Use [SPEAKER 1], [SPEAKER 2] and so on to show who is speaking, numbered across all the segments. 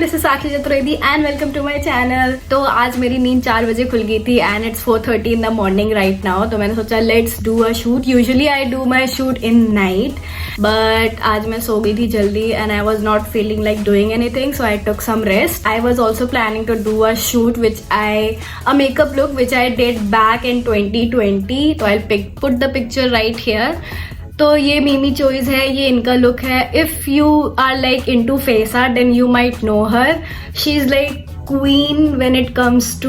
[SPEAKER 1] This is Sakshi Chaturvedi and welcome to my channel. तो आज मेरी नींद 4 बजे खुल गई थी and it's 4:30 in the morning right now. तो मैंने सोचा let's do a shoot. Usually I do my shoot in night, but आज मैं सो गई थी जल्दी and I was not feeling like doing anything, so I took some rest. I was also planning to do a shoot a makeup look which I did back in 2020। तो I put the picture right here. तो ये Mimi Choi है, ये इनका look है। If you are like into face art then you might know her. She is like queen when it comes to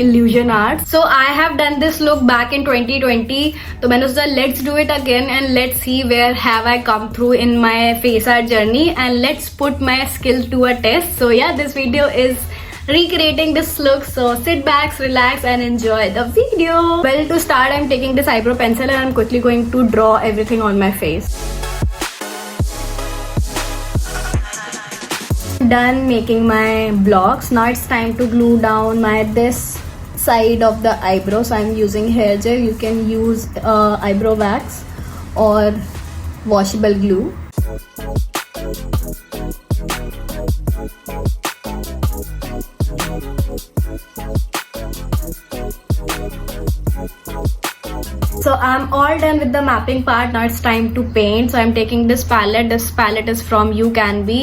[SPEAKER 1] illusion art. So I have done this look back in 2020. तो मैंने सोचा let's do it again and let's see where have I come through in my face art journey and let's put my skill to a test. So yeah, this video is recreating this look, so sit back, relax and enjoy the video. Well, to start I'm taking this eyebrow pencil and I'm quickly going to draw everything on my face. Done making my blocks. Now it's time to glue down this side of the eyebrow. So I'm using hair gel. You can use eyebrow wax or washable glue. So I'm all done with the mapping part. Now it's time to paint. So I'm taking this palette. This palette is from You Can Be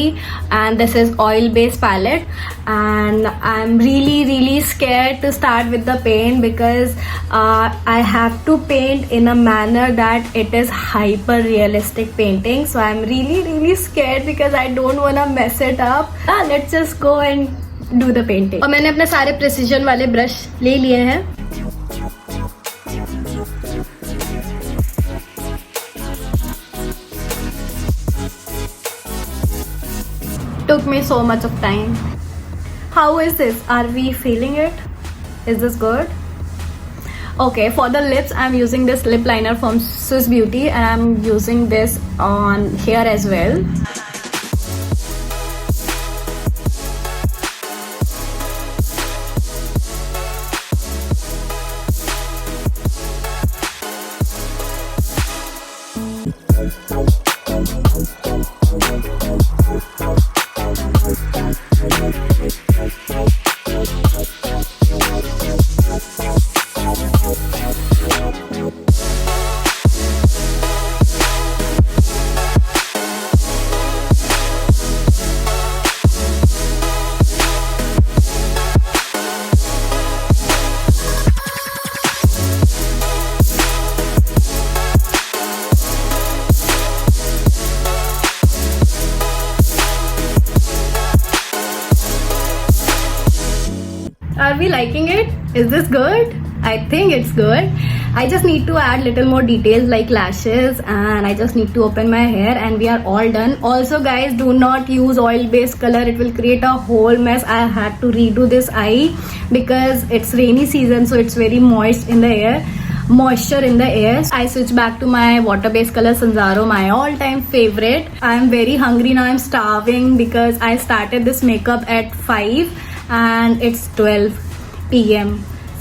[SPEAKER 1] and this is oil based palette, and I'm really scared to start with the paint because I have to paint in a manner that it is hyper realistic painting. So I'm really scared because I don't want to mess it up. Let's just go and do the painting. और मैंने अपने सारे precision वाले brush ले लिए हैं. Took me so much of time. How is this? Are we feeling it? Is this good? Okay, for the lips I'm using this lip liner from Swiss Beauty and I'm using this on here as well. Are we liking it? Is this good? I think it's good. I just need to add little more details like lashes and I just need to open my hair and we are all done. Also guys, do not use oil based color. It will create a whole mess. I had to redo this eye because it's rainy season, so it's very moisture in the air. I switch back to my water based color Sanzaro, my all time favorite. I am very hungry now. I'm starving because I started this makeup at 5 and it's 12 p.m.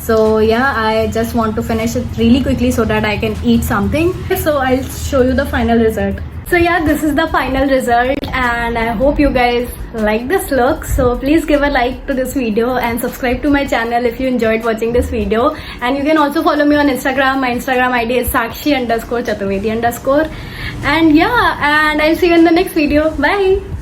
[SPEAKER 1] So yeah, I just want to finish it really quickly so that I can eat something. So I'll show you the final result. So yeah, this is the final result and I hope you guys like this look. So please give a like to this video and subscribe to my channel if you enjoyed watching this video. And you can also follow me on Instagram. My Instagram ID is Sakshi_Chaturvedi_. And yeah, and I'll see you in the next video. Bye.